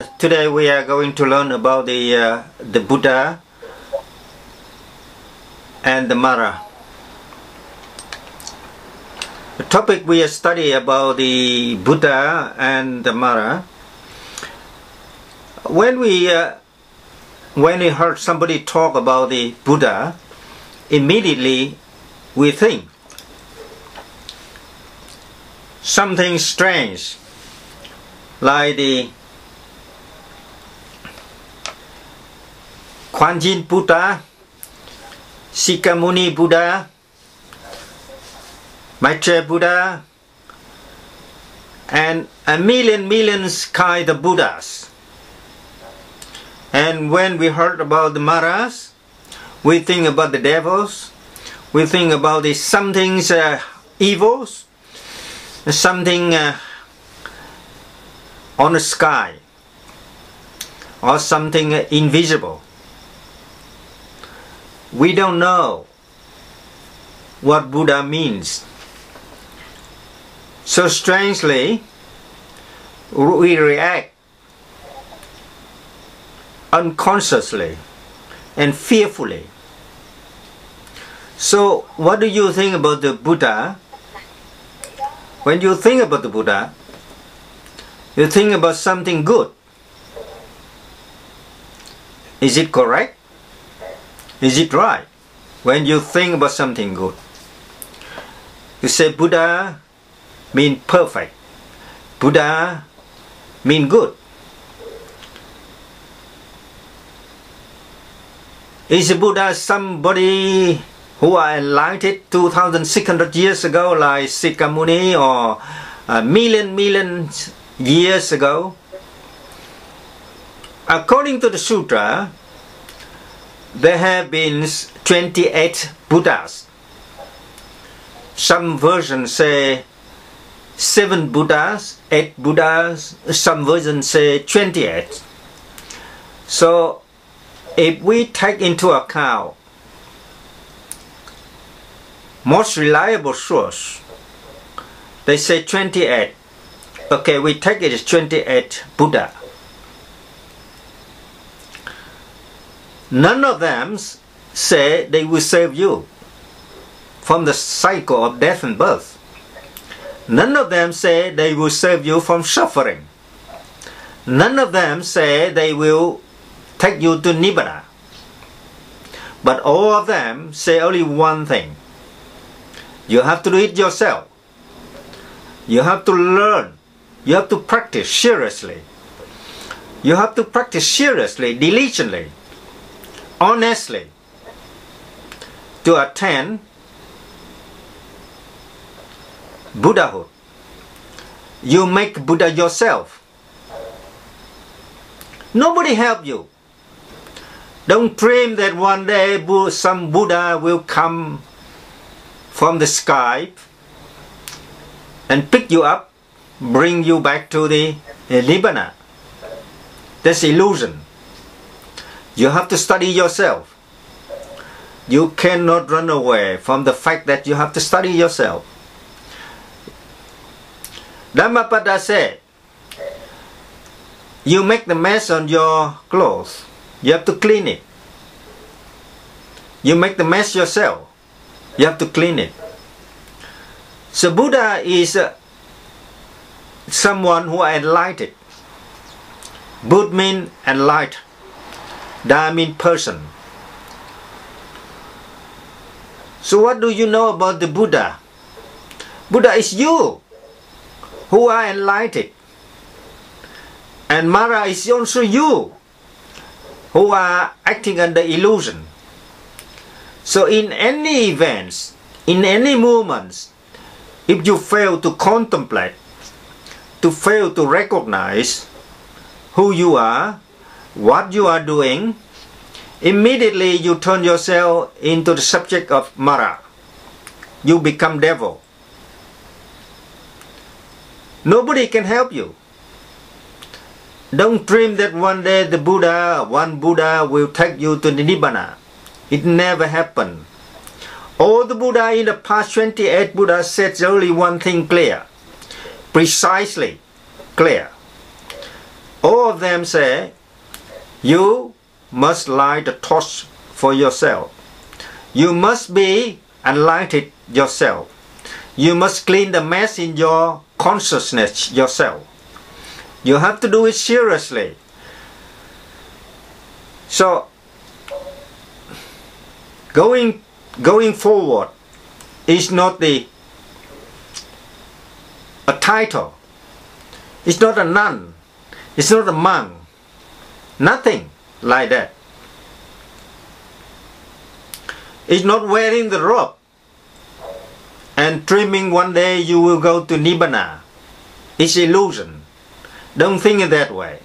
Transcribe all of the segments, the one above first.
Today we are going to learn about the Buddha and the Mara. The topic we study about the Buddha and the Mara. When we heard somebody talk about the Buddha, immediately we think something strange, like the Quang Buddha, Sikamuni Buddha, Maitreya Buddha, and a millions kind of Buddhas. And when we heard about the Maras, we think about the devils, we think about the something's evils, something on the sky, or something invisible. We don't know what Buddha means. So strangely, we react unconsciously and fearfully. So what do you think about the Buddha? When you think about the Buddha, you think about something good. Is it correct? Is it right? When you think about something good, you say Buddha mean perfect. Buddha mean good. Is Buddha somebody who are enlightened 2,600 years ago, like Sikamuni, or million years ago? According to the sutra, there have been 28 Buddhas. Some versions say 7 Buddhas, 8 Buddhas, some versions say 28. So if we take into account most reliable source, they say 28. Okay, we take it as 28 Buddha. None of them say they will save you from the cycle of death and birth. None of them say they will save you from suffering. None of them say they will take you to Nibbana. But all of them say only one thing. You have to do it yourself. You have to learn. You have to practice seriously. You have to practice seriously, diligently, honestly, to attain Buddhahood. You make Buddha yourself. Nobody help you. Don't dream that one day some Buddha will come from the sky and pick you up, bring you back to the Nibbana. That's illusion. You have to study yourself. You cannot run away from the fact that you have to study yourself. Dhammapada said, you make the mess on your clothes, you have to clean it. You make the mess yourself, you have to clean it. So Buddha is someone who are enlightened. Bud means enlightened. Da means person. So what do you know about the Buddha? Buddha is you who are enlightened. And Mara is also you who are acting under illusion. So in any events, in any moments, if you fail to contemplate, to fail to recognize who you are, what you are doing, immediately you turn yourself into the subject of Mara. You become devil. Nobody can help you. Don't dream that one day one Buddha will take you to the Nibbana. It never happened. All the Buddha in the past 28 Buddhas said only one thing clear, precisely clear. All of them say, you must light the torch for yourself. You must be enlightened yourself. You must clean the mess in your consciousness yourself. You have to do it seriously. So, going forward is not a title. It's not a nun. It's not a monk. Nothing like that. It's not wearing the robe and dreaming one day you will go to Nibbana. It's illusion. Don't think in that way.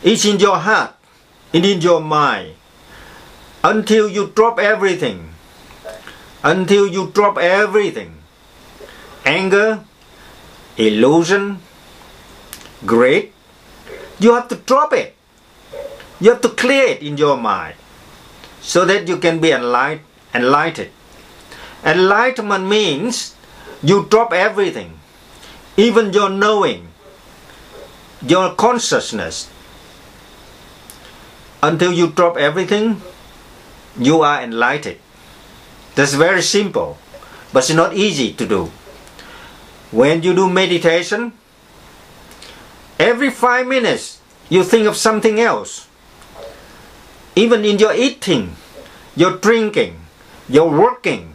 It's in your heart. It's in your mind. Until you drop everything. Until you drop everything. Anger, illusion, greed. You have to drop it. You have to clear it in your mind so that you can be enlightened. Enlightenment means you drop everything, even your knowing, your consciousness. Until you drop everything, you are enlightened. That's very simple, but it's not easy to do. When you do meditation, every 5 minutes you think of something else. Even in your eating, your drinking, your working,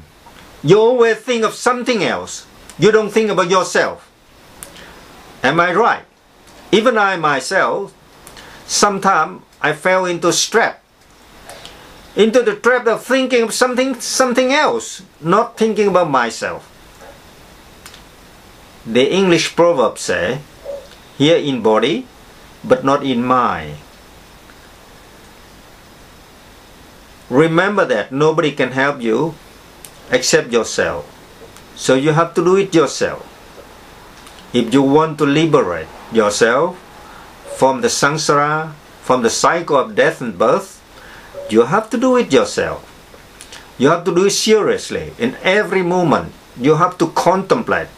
you always think of something else. You don't think about yourself. Am I right? Even I myself, sometimes I fell into trap. Into the trap of thinking of something else, not thinking about myself. The English proverb say, here in body, but not in mind. Remember that nobody can help you except yourself. So you have to do it yourself. If you want to liberate yourself from the samsara, from the cycle of death and birth, you have to do it yourself. You have to do it seriously. In every moment, you have to contemplate.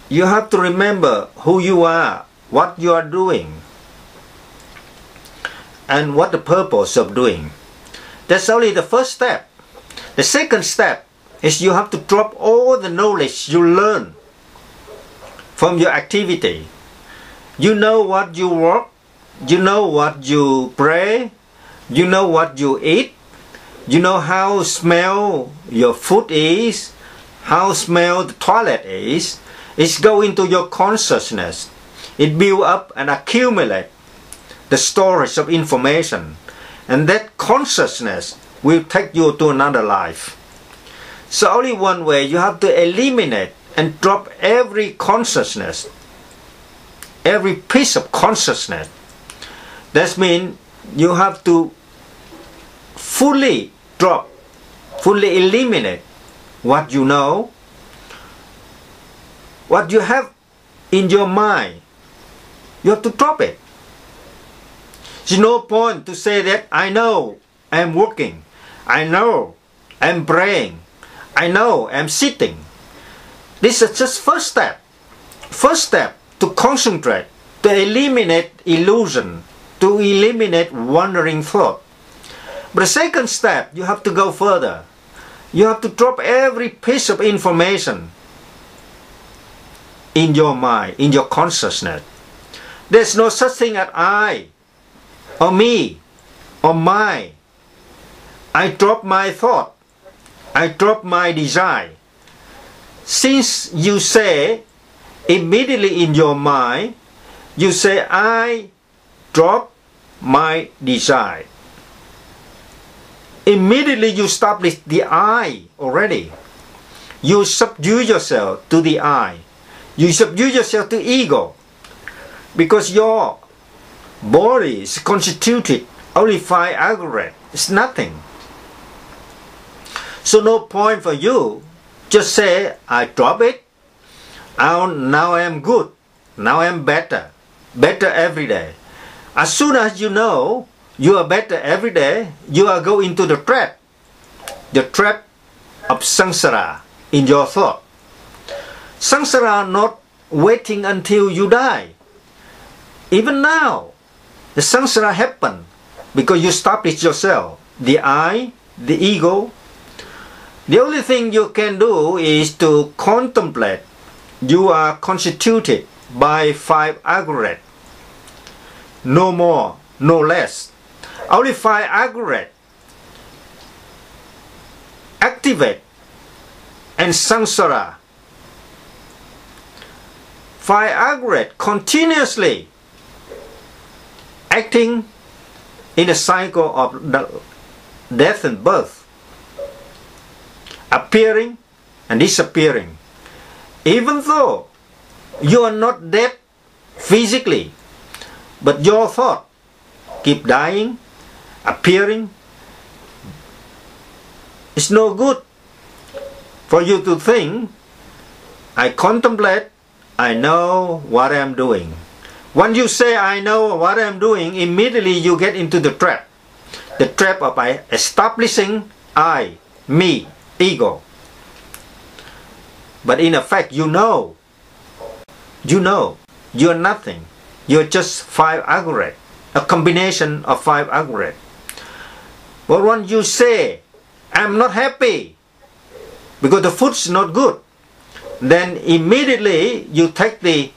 You have to remember who you are, what you are doing, and what the purpose of doing. That's only the first step. The second step is you have to drop all the knowledge you learn from your activity. You know what you work, you know what you pray, you know what you eat, you know how smell your food is, how smell the toilet is. It's go into your consciousness. It build up and accumulate the storage of information, and that consciousness will take you to another life. So only one way, you have to eliminate and drop every consciousness, every piece of consciousness. That means you have to fully drop, fully eliminate what you know, what you have in your mind. You have to drop it. There's no point to say that I know I'm working, I know I'm praying, I know I'm sitting. This is just first step. First step to concentrate, to eliminate illusion, to eliminate wandering thought. But the second step, you have to go further. You have to drop every piece of information in your mind, in your consciousness. There's no such thing as I, or me, or mine. I drop my thought. I drop my desire. Since you say immediately in your mind, you say I drop my desire. Immediately you establish the I already. You subdue yourself to the I. You subdue yourself to ego. Because your body is constituted only 5 aggregate. It's nothing. So no point for you. Just say, I drop it. Now I am good. Now I am better. Better every day. As soon as you know you are better every day, you are going into the trap. The trap of samsara in your thought. Samsara not waiting until you die. Even now, the samsara happen because you establish yourself, the I, the ego. The only thing you can do is to contemplate. You are constituted by 5 aggregate. No more, no less. Only 5 aggregate activate and samsara. 5 aggregate continuously acting in a cycle of death and birth, appearing and disappearing. Even though you are not dead physically, but your thought keep dying, appearing. It's no good for you to think, I contemplate, I know what I'm doing. When you say, I know what I'm doing, immediately you get into the trap. The trap of establishing I, me, ego. But in effect, you know, you're nothing. You're just 5 aggregate, a combination of 5 aggregate. But when you say, I'm not happy because the food's not good, then immediately you take the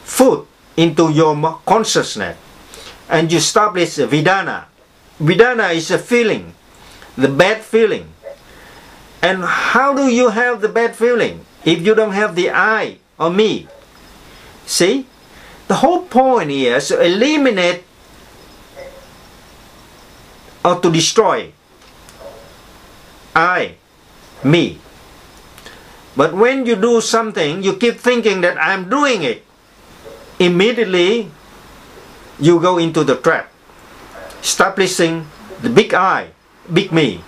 food into your consciousness and you establish a Vedana. Vedana is a feeling, the bad feeling. And how do you have the bad feeling if you don't have the I or me? See? The whole point here is to eliminate or to destroy I, me. But when you do something, you keep thinking that I'm doing it. Immediately, you go into the trap, establishing the big I, big me.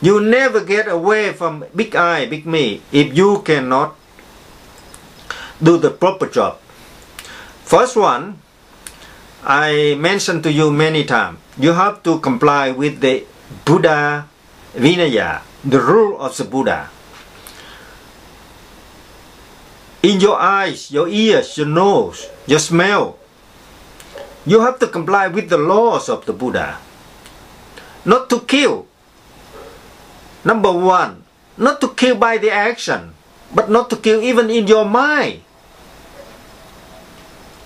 You never get away from big I, big me if you cannot do the proper job. First one, I mentioned to you many times, you have to comply with the Buddha Vinaya, the rule of the Buddha. In your eyes, your ears, your nose, your smell, you have to comply with the laws of the Buddha. Not to kill. Number one, not to kill by the action, but not to kill even in your mind.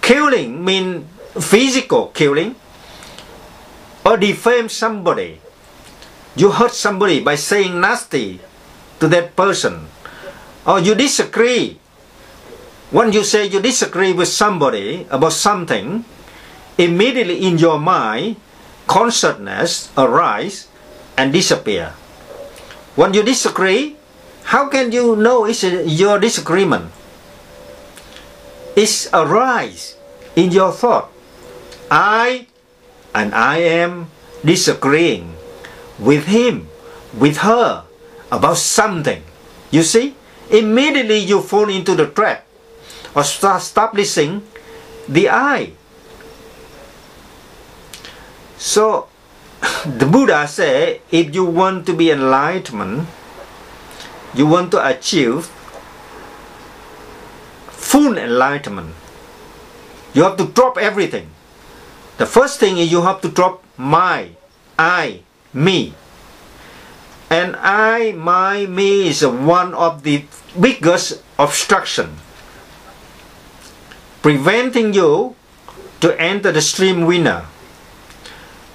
Killing means physical killing, or defame somebody. You hurt somebody by saying nasty to that person, or you disagree. When you say you disagree with somebody about something, immediately in your mind, consciousness arises and disappear. When you disagree, how can you know it's your disagreement? It's arise in your thought. I am disagreeing with him, with her, about something. You see? Immediately you fall into the trap of establishing the I. So, the Buddha said, if you want to be enlightenment, you want to achieve full enlightenment, you have to drop everything. The first thing is you have to drop my, I, me. And I, my, me is one of the biggest obstruction, preventing you to enter the stream winner.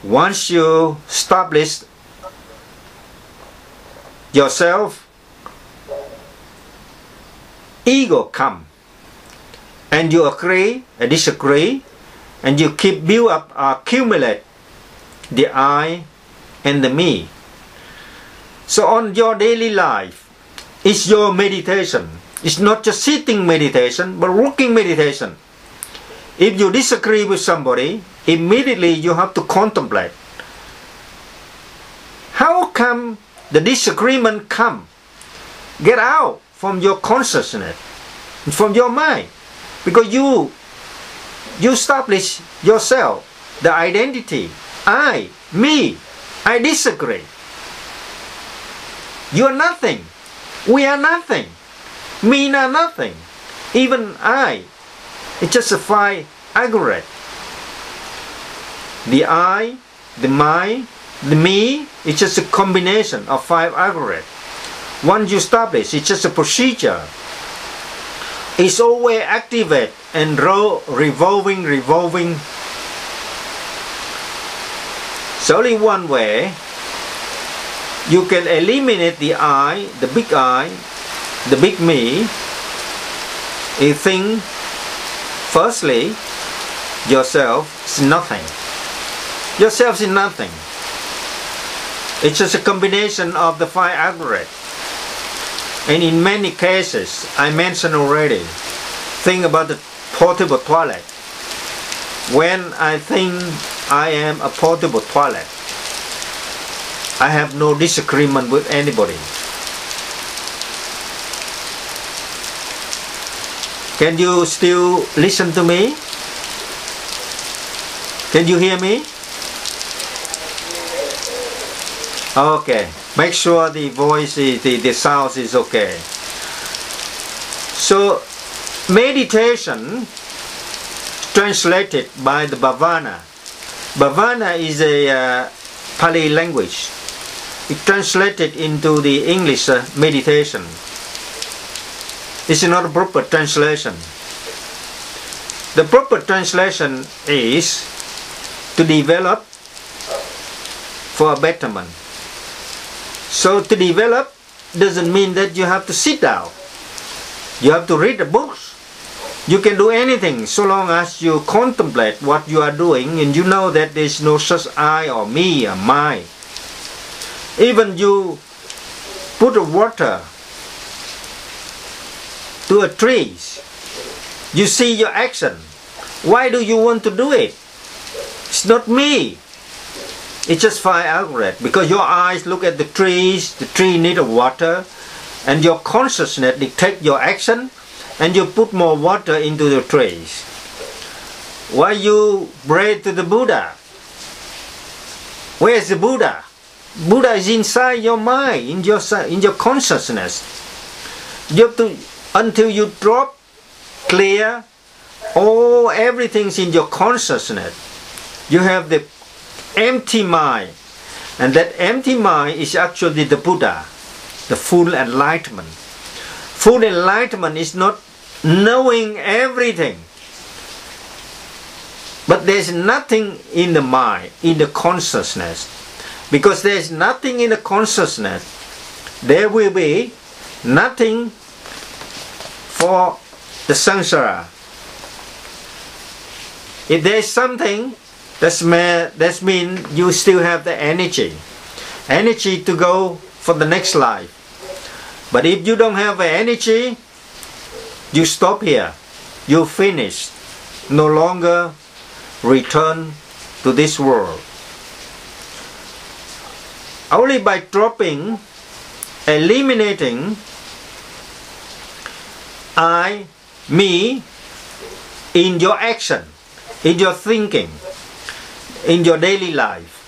Once you establish yourself, ego come, and you agree and disagree, and you keep build up, accumulate the I and the me. So on your daily life, it's your meditation. It's not just sitting meditation, but walking meditation. If you disagree with somebody, immediately you have to contemplate. How come the disagreement come? Get out from your consciousness, from your mind. Because you establish yourself, the identity. I, me, I disagree. You are nothing. We are nothing. Me are nothing. Even I. It just a aggregate. The I, the my, the me, it's just a combination of 5 aggregate. Once you establish, it's just a procedure. It's always activate and revolving. So only one way you can eliminate the I, the big me. You think, firstly, yourself is nothing. Yourself is nothing. It's just a combination of the 5 aggregate. And in many cases, I mentioned already, think about the portable toilet. When I think I am a portable toilet, I have no disagreement with anybody. Can you still listen to me? Can you hear me? Okay. Make sure the voice, the sound is okay. So, meditation translated by the Bhavana. Bhavana is a Pali language. It translated into the English meditation. It's not a proper translation. The proper translation is to develop for a betterment. So to develop doesn't mean that you have to sit down. You have to read the books. You can do anything so long as you contemplate what you are doing and you know that there is no such I or me or my. Even you put water to a tree, you see your action. Why do you want to do it? It's not me. It's just 5 aggregate. Because your eyes look at the trees, the tree need water, and your consciousness dictate your action, and you put more water into the trees. Why you pray to the Buddha? Where is the Buddha? Buddha is inside your mind, in your consciousness. You have to, until you drop, clear, everything's in your consciousness. You have the empty mind, and that empty mind is actually the Buddha, the full enlightenment. Full enlightenment is not knowing everything, but there's nothing in the mind, in the consciousness. Because there's nothing in the consciousness, there will be nothing for the samsara. If there's something, that means you still have the energy to go for the next life. But if you don't have the energy, you stop here, you finish, no longer return to this world. Only by dropping, eliminating I, me in your action, in your thinking, in your daily life.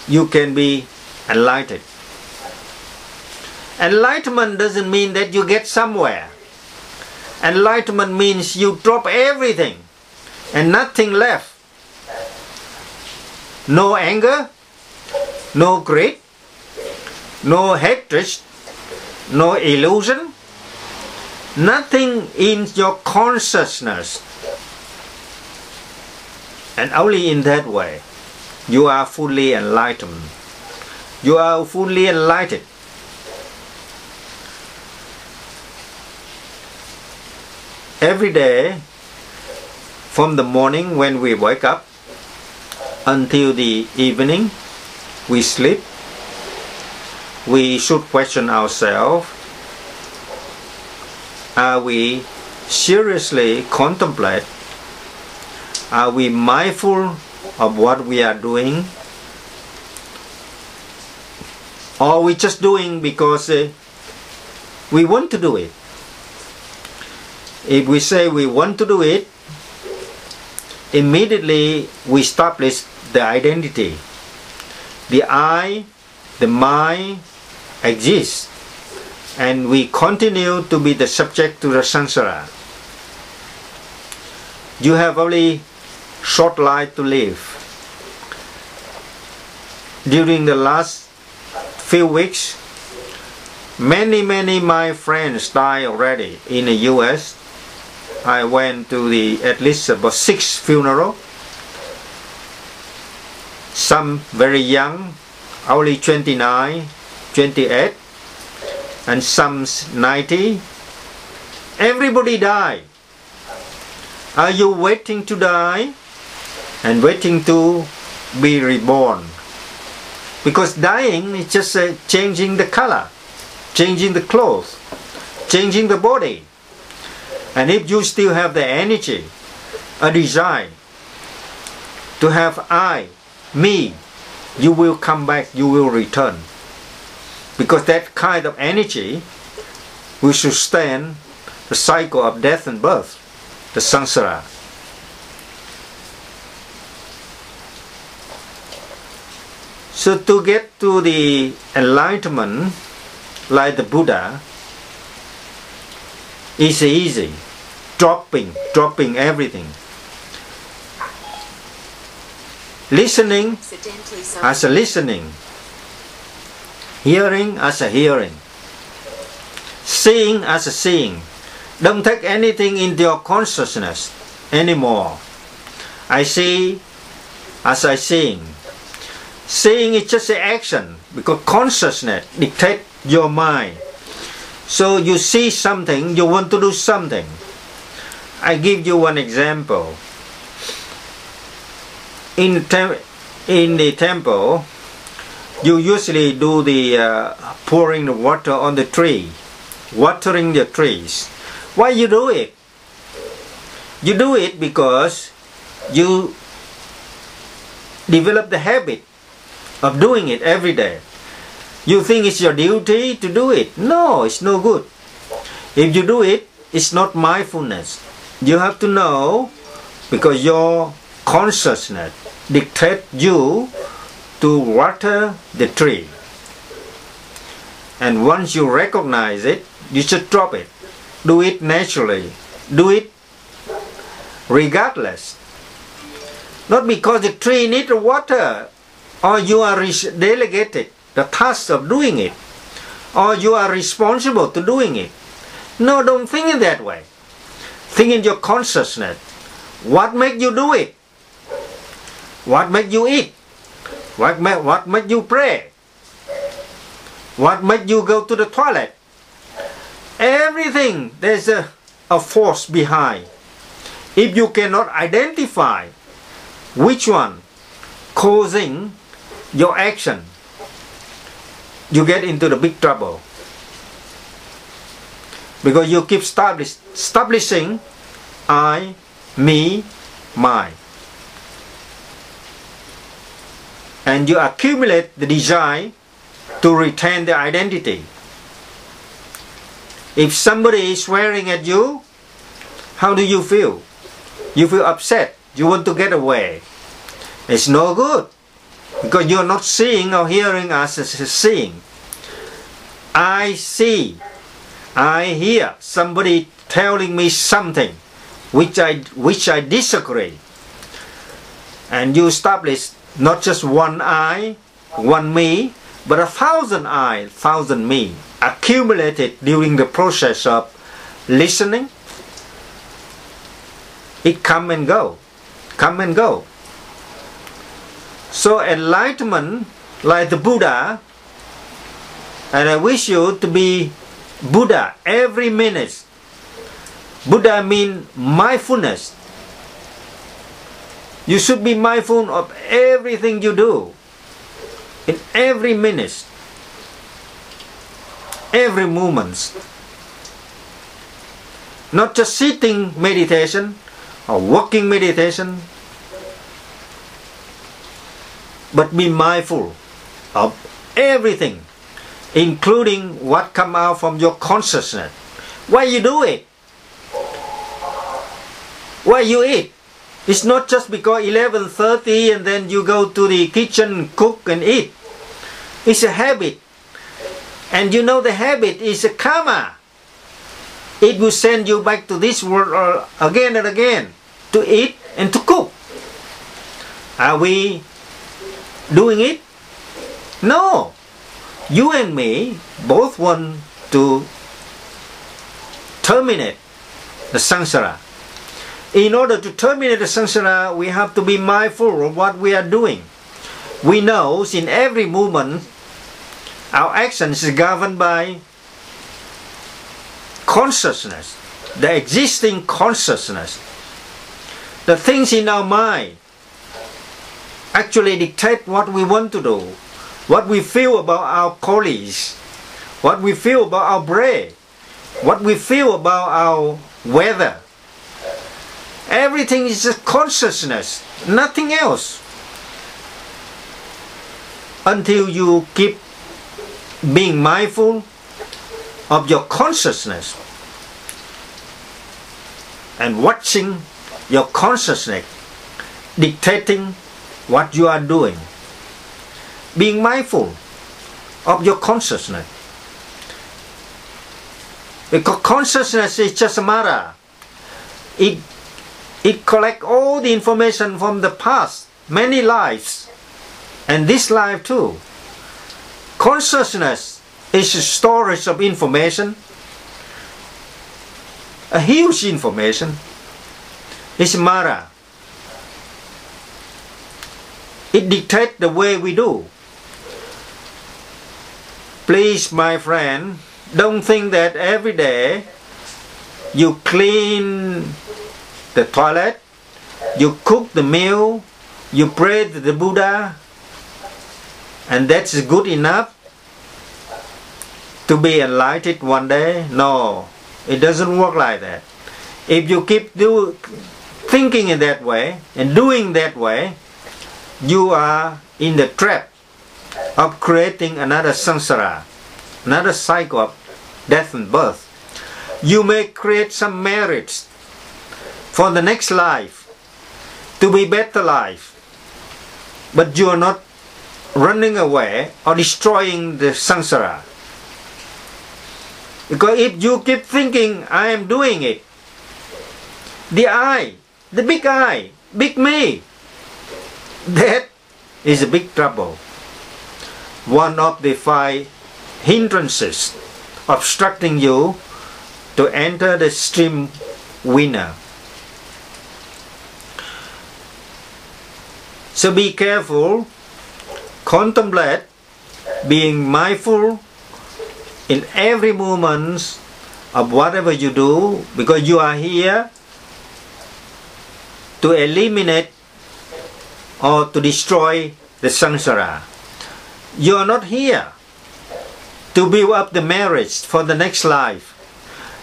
You can be enlightened. Enlightenment doesn't mean that you get somewhere. Enlightenment means you drop everything and nothing left. No anger, no greed, no hatred, no illusion, nothing in your consciousness. And only in that way you are fully enlightened. You are fully enlightened. Every day, from the morning when we wake up until the evening we sleep, we should question ourselves. Are we seriously contemplate? Are we mindful of what we are doing? Or are we just doing because we want to do it? If we say we want to do it, immediately we establish the identity. The I, the mind exists. and we continue to be the subject to the samsara. You have only short life to live. During the last few weeks, many my friends died already in the US. I went to at least about 6 funerals. Some very young, only 29, 28, and some 90. Everybody died. Are you waiting to die and waiting to be reborn? Because dying is just changing the color, changing the clothes, changing the body. And if you still have the energy, a desire to have I, me, you will come back, you will return. Because that kind of energy will sustain the cycle of death and birth, the samsara. So to get to the enlightenment, like the Buddha, is easy. Dropping everything. Listening as a listening. Hearing as a hearing. Seeing as a seeing. Don't take anything into your consciousness anymore. I see as I seeing. Seeing is just an action because consciousness dictates your mind. So you see something, you want to do something. I give you one example. In the temple, you usually do the pouring the water on the tree, watering the trees. Why you do it? You do it because you develop the habit of doing it every day. You think it's your duty to do it. No, it's no good. If you do it, it's not mindfulness. You have to know because your consciousness dictates you to water the tree. And once you recognize it, you should drop it. Do it naturally. Do it regardless. Not because the tree needs water or you are delegated the task of doing it or you are responsible to doing it. No, don't think in that way. Think in your consciousness. What makes you do it? What makes you eat? What makes you pray? What makes you go to the toilet? Everything, there's a force behind. If you cannot identify which one causing your action, you get into the big trouble. Because you keep establishing I, me, mine. And you accumulate the desire to retain the identity. If somebody is swearing at you, how do you feel? You feel upset. You want to get away. It's no good. Because you're not seeing or hearing as a seeing. I see. I hear somebody telling me something which I disagree. And you establish not just one I, one me, but 1,000 I, 1,000 me, accumulated during the process of listening. It come and go. So enlightenment, like the Buddha, and I wish you to be Buddha every minute. Buddha means mindfulness. You should be mindful of everything you do. In every minute. Every moment. Not just sitting meditation or walking meditation, but be mindful of everything, including what comes out from your consciousness. Why you do it? Why you eat? It's not just because 11:30 and then you go to the kitchen, cook and eat. It's a habit. And you know the habit is a karma. It will send you back to this world again and again to eat and to cook. Are we doing it? No. You and me both want to terminate the samsara. In order to terminate the samsara, we have to be mindful of what we are doing. We know in every moment our actions is governed by consciousness, the existing consciousness. The things in our mind actually dictate what we want to do, what we feel about our colleagues, what we feel about our bread, what we feel about our weather. Everything is just consciousness, nothing else. Until you keep being mindful of your consciousness and watching your consciousness dictating what you are doing. Being mindful of your consciousness. Because consciousness is just a matter. It collects all the information from the past, many lives, and this life too. Consciousness is a storage of information, a huge information. It's Mara. It dictates the way we do. Please, my friend, don't think that every day you clean the toilet, you cook the meal, you pray to the Buddha, and that's good enough to be enlightened one day. No, it doesn't work like that. If you keep thinking in that way and doing that way, you are in the trap of creating another samsara, another cycle of death and birth. You may create some merits for the next life to be better life, but you are not running away or destroying the samsara. Because if you keep thinking, I am doing it, the I, the big me, that is a big trouble. One of the 5 hindrances obstructing you to enter the stream winner. So be careful, contemplate, being mindful in every moment of whatever you do, because you are here to eliminate or to destroy the samsara. You are not here to build up the marriage for the next life.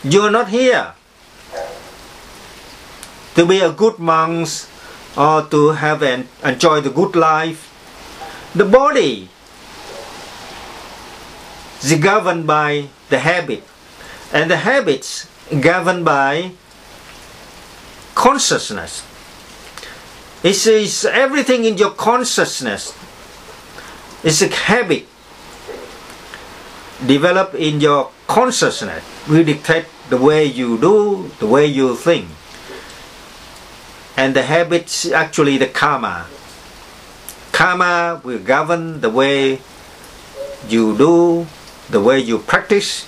You are not here to be a good monk or to have enjoy the good life. The body is governed by the habit, and the habits governed by consciousness. It is everything in your consciousness. It's a habit developed in your consciousness. We dictate the way you do, the way you think. And the habits actually the karma. Karma will govern the way you do, the way you practice.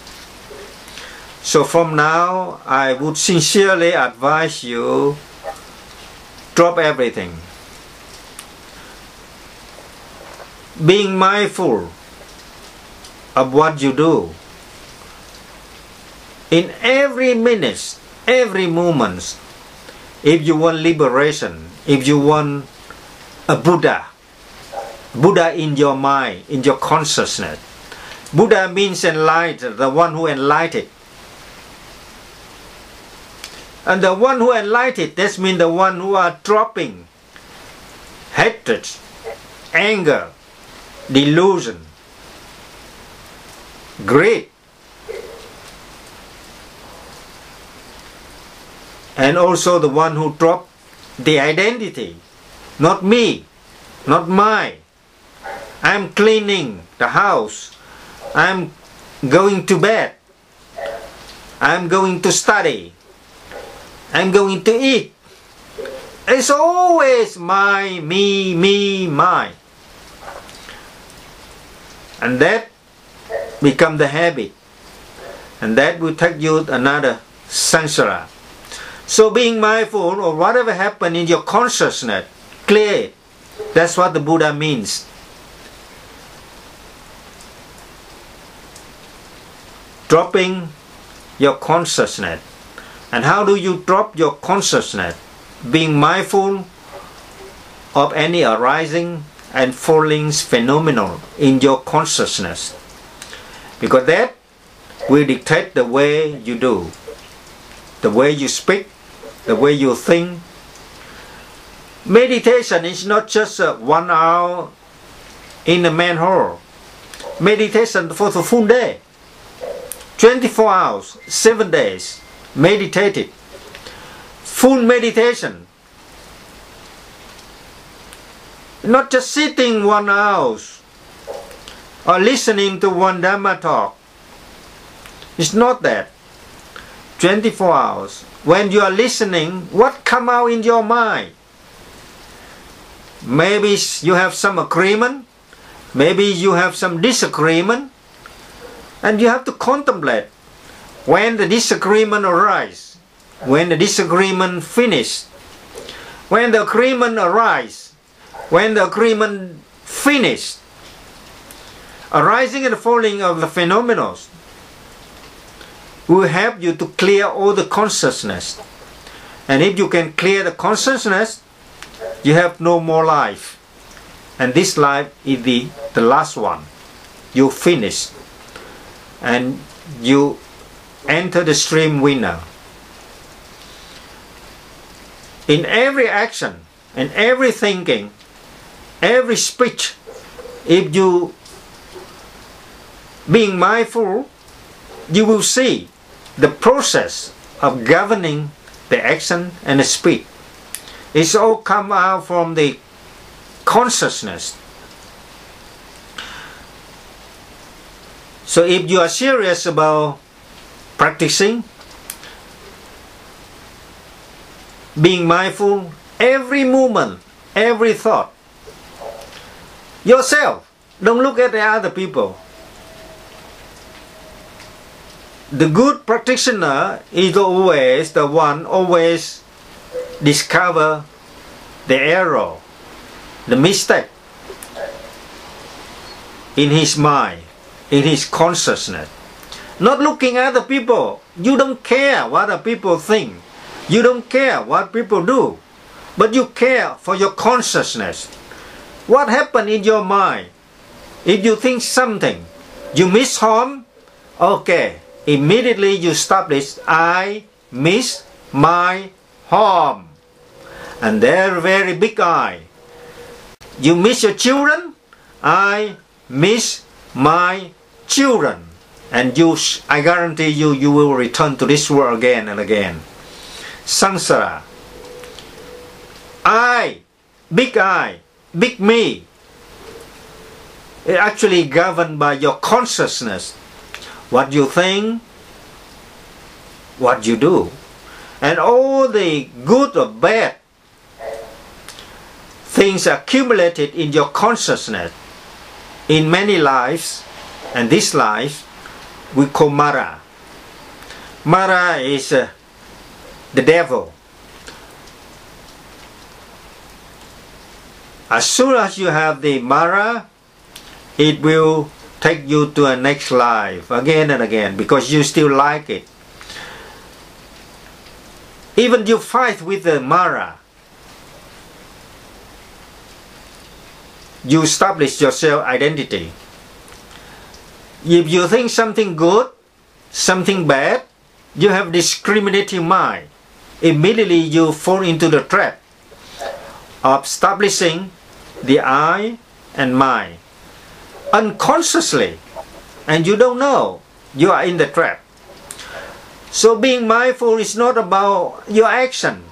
So from now, I would sincerely advise you, drop everything. Being mindful of what you do. In every minute, every moment, if you want liberation, if you want a Buddha in your mind, in your consciousness. Buddha means enlightened, the one who enlightened. And the one who enlightened, that means the one who are dropping hatred, anger, delusion, greed, and also the one who dropped the identity, not me, not mine. I'm cleaning the house, I'm going to bed. I'm going to study. I'm going to eat. It's always my, me, my. And that become the habit. And that will take you another samsara. So being mindful of whatever happened in your consciousness, clear it. That's what the Buddha means. Dropping your consciousness. And how do you drop your consciousness? Being mindful of any arising and falling phenomenon in your consciousness. Because that will dictate the way you do, the way you speak, the way you think. Meditation is not just 1 hour in a manhole. Meditation for the full day. 24 hours, 7 days, meditated. Full meditation. Not just sitting 1 hour or listening to one Dhamma talk. It's not that. 24 hours. When you are listening, what come out in your mind? Maybe you have some agreement. Maybe you have some disagreement. And you have to contemplate when the disagreement arises, when the disagreement finishes, when the agreement arises, when the agreement finishes. Arising and falling of the phenomena will help you to clear all the consciousness. And if you can clear the consciousness, you have no more life. And this life is the last one. You finish. And you enter the stream winner. In every action, in every thinking, every speech, if you being mindful, you will see the process of governing the action and the speech. It's all come out from the consciousness. So if you are serious about practicing, being mindful, every movement, every thought, yourself, don't look at the other people. The good practitioner is always the one always discover the error, the mistake in his mind, in his consciousness. Not looking at the people. You don't care what the people think. You don't care what people do. But you care for your consciousness. What happened in your mind? If you think something, you miss harm, okay. Immediately you stop this. I miss my home. And they're very big I. You miss your children. I miss my children. And I guarantee you, you will return to this world again and again. Samsara. I, big me, is actually governed by your consciousness. What you think, what you do. And all the good or bad things accumulated in your consciousness in many lives, and this life we call Mara. Mara is the devil. As soon as you have the Mara, it will take you to a next life again and again because you still like it. Even you fight with the Mara, you establish your self-identity. If you think something good, something bad, you have discriminating mind. Immediately you fall into the trap of establishing the I and mine. Unconsciously, and you don't know you are in the trap. So being mindful is not about your action,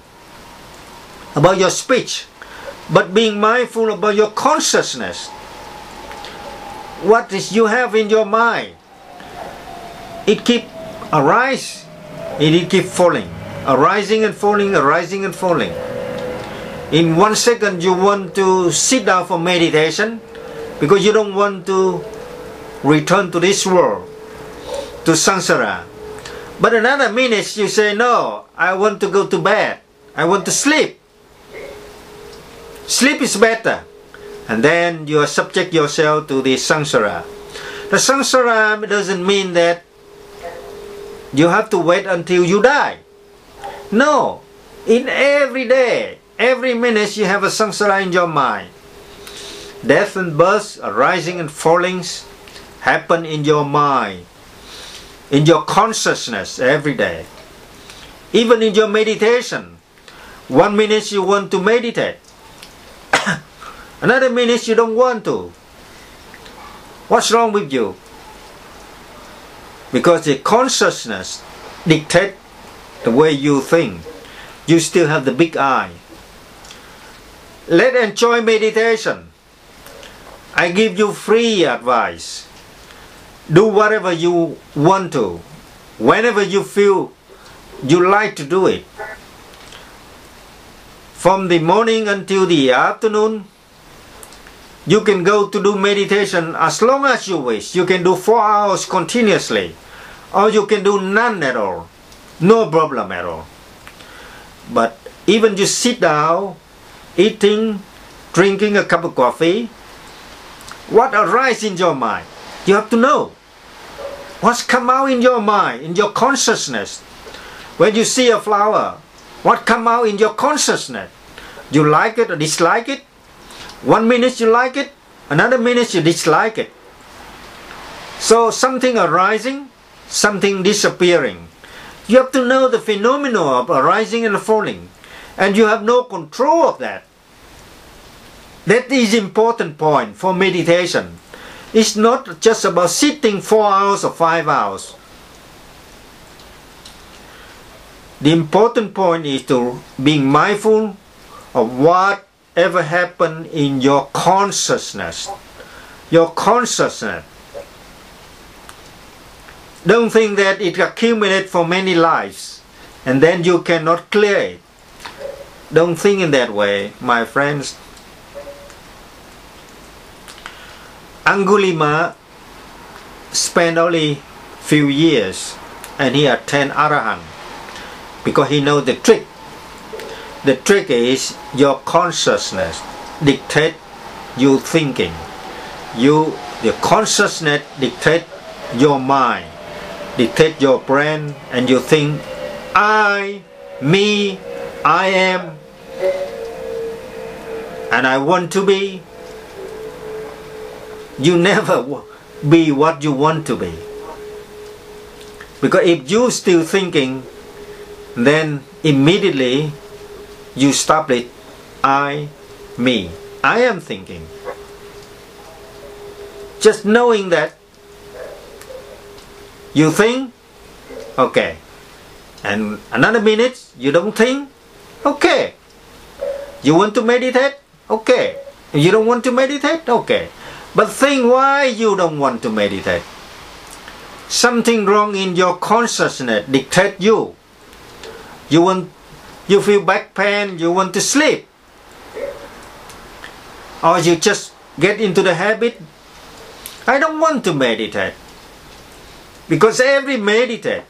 about your speech, but being mindful about your consciousness. What is you have in your mind? it keep arise, it keep falling, arising and falling, arising and falling. In 1 second you want to sit down for meditation because you don't want to return to this world, to samsara. But another minute you say, no, I want to go to bed, I want to sleep. Sleep is better. And then you subject yourself to the samsara. The samsara doesn't mean that you have to wait until you die. No, in every day, every minute you have a samsara in your mind. Death and birth, arising and fallings happen in your mind, in your consciousness every day. Even in your meditation, 1 minute you want to meditate, another minute you don't want to. What's wrong with you? Because the consciousness dictates the way you think. You still have the big eye. Let's enjoy meditation. I give you free advice. Do whatever you want to, whenever you feel you like to do it. From the morning until the afternoon, you can go to do meditation as long as you wish. You can do 4 hours continuously, or you can do none at all. No problem at all. But even you sit down, eating, drinking a cup of coffee, what arises in your mind? You have to know. What's come out in your mind, in your consciousness? When you see a flower, what come out in your consciousness? You like it or dislike it? 1 minute you like it, another minute you dislike it. So something arising, something disappearing. You have to know the phenomena of arising and falling, and you have no control of that. That is important point for meditation. It's not just about sitting 4 hours or 5 hours. The important point is to being mindful of whatever happened in your consciousness. Your consciousness. Don't think that it accumulates for many lives and then you cannot clear it. Don't think in that way, my friends. Angulima spent only few years and he attained Arahant because he knows the trick. The trick is your consciousness dictate you thinking. The consciousness dictate your mind, dictate your brain, and you think I, me, I am, and I want to be. You never be what you want to be. Because if you still thinking, then immediately you stop it. I, me, I am thinking. Just knowing that you think, okay, and another minute you don't think, okay. You want to meditate, okay. You don't want to meditate, okay. But think why you don't want to meditate. Something wrong in your consciousness dictate you. You feel back pain, you want to sleep. Or you just get into the habit, I don't want to meditate. Because every meditate,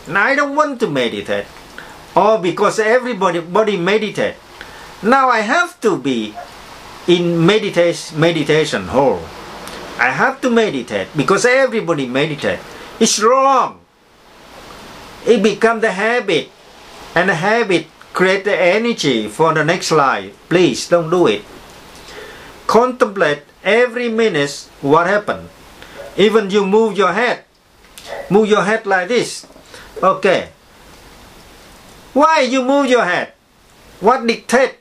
and I don't want to meditate. Or because everybody meditate. Now I have to be in meditation hall. I have to meditate because everybody meditate. It's wrong. It becomes the habit, and the habit creates the energy for the next life. Please don't do it. Contemplate every minute what happened. Even you move your head like this. Okay. Why you move your head? What dictate?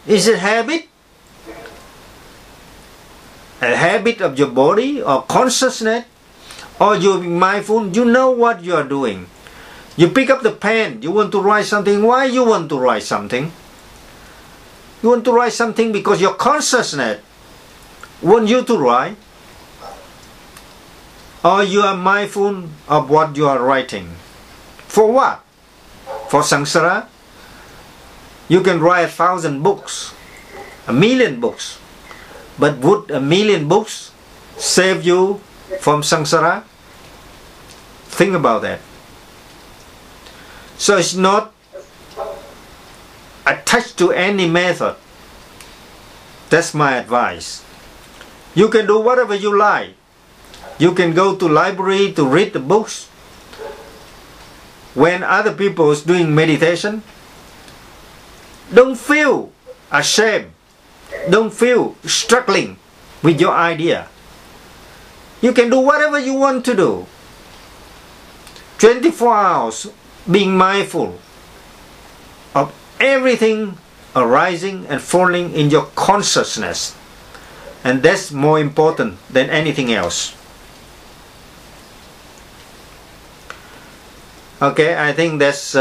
Is it habit? A habit of your body or consciousness? Or you're being mindful, you know what you are doing. You pick up the pen, you want to write something. Why you want to write something? You want to write something because your consciousness wants you to write. Or you are mindful of what you are writing. For what? For samsara? You can write 1,000 books, 1,000,000 books. But would 1,000,000 books save you from samsara? Think about that. So it's not attached to any method. That's my advice. You can do whatever you like. You can go to library to read the books. When other people is doing meditation, don't feel ashamed. Don't feel struggling with your idea. You can do whatever you want to do. 24 hours being mindful of everything arising and falling in your consciousness. And that's more important than anything else. Okay, I think that's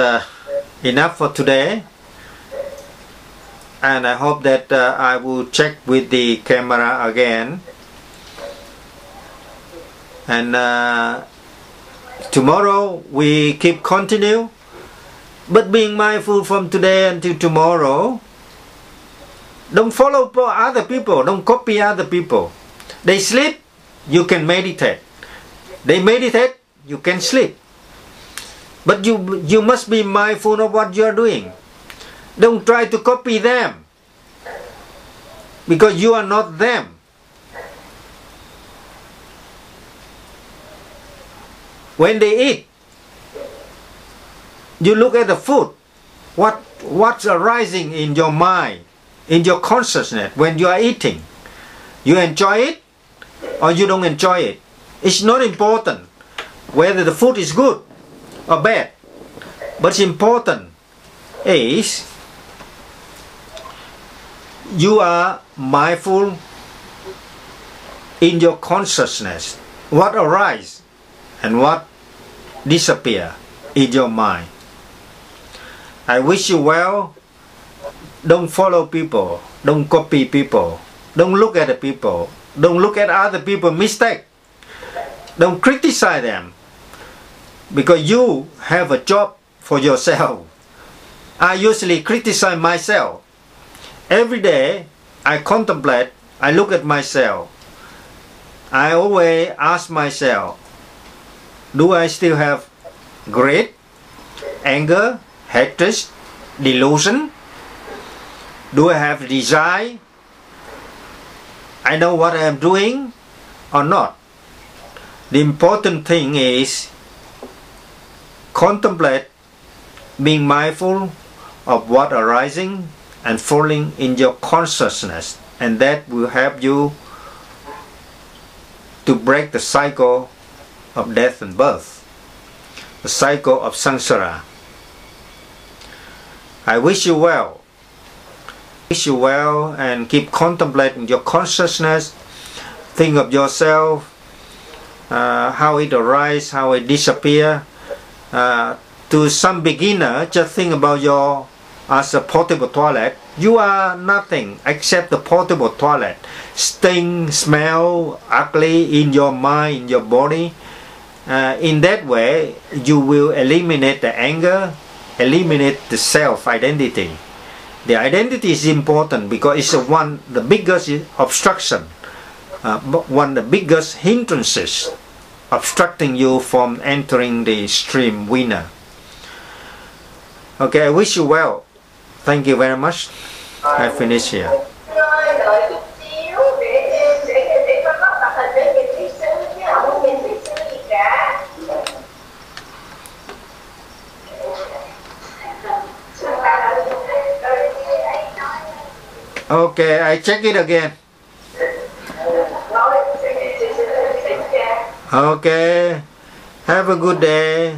enough for today. And I hope that I will check with the camera again. And tomorrow we keep continue. But being mindful from today until tomorrow. Don't follow other people. Don't copy other people. They sleep, you can meditate. They meditate, you can sleep. But you must be mindful of what you are doing. Don't try to copy them. Because you are not them. When they eat, you look at the food. What's arising in your mind, in your consciousness when you are eating? You enjoy it or you don't enjoy it? It's not important whether the food is good or bad. But important is you are mindful in your consciousness. What arises and what disappear in your mind. I wish you well. Don't follow people. Don't copy people. Don't look at the people. Don't look at other people's mistakes. Don't criticize them. Because you have a job for yourself. I usually criticize myself. Every day I contemplate, I look at myself. I always ask myself, do I still have greed, anger, hatred, delusion? Do I have desire? I know what I am doing or not. The important thing is contemplate, being mindful of what arising and falling in your consciousness, and that will help you to break the cycle of death and birth, the cycle of samsara. I wish you well. Wish you well and keep contemplating your consciousness. Think of yourself, how it arises, how it disappears. To some beginner, just think about your as a portable toilet. You are nothing except the portable toilet. Stink, smell, ugly in your mind, in your body. In that way, you will eliminate the anger, eliminate the self-identity. The identity is important because it's the biggest obstruction, one of the biggest hindrances obstructing you from entering the stream winner. Okay, I wish you well. Thank you very much. I finish here. Okay, I check it again. Okay, have a good day.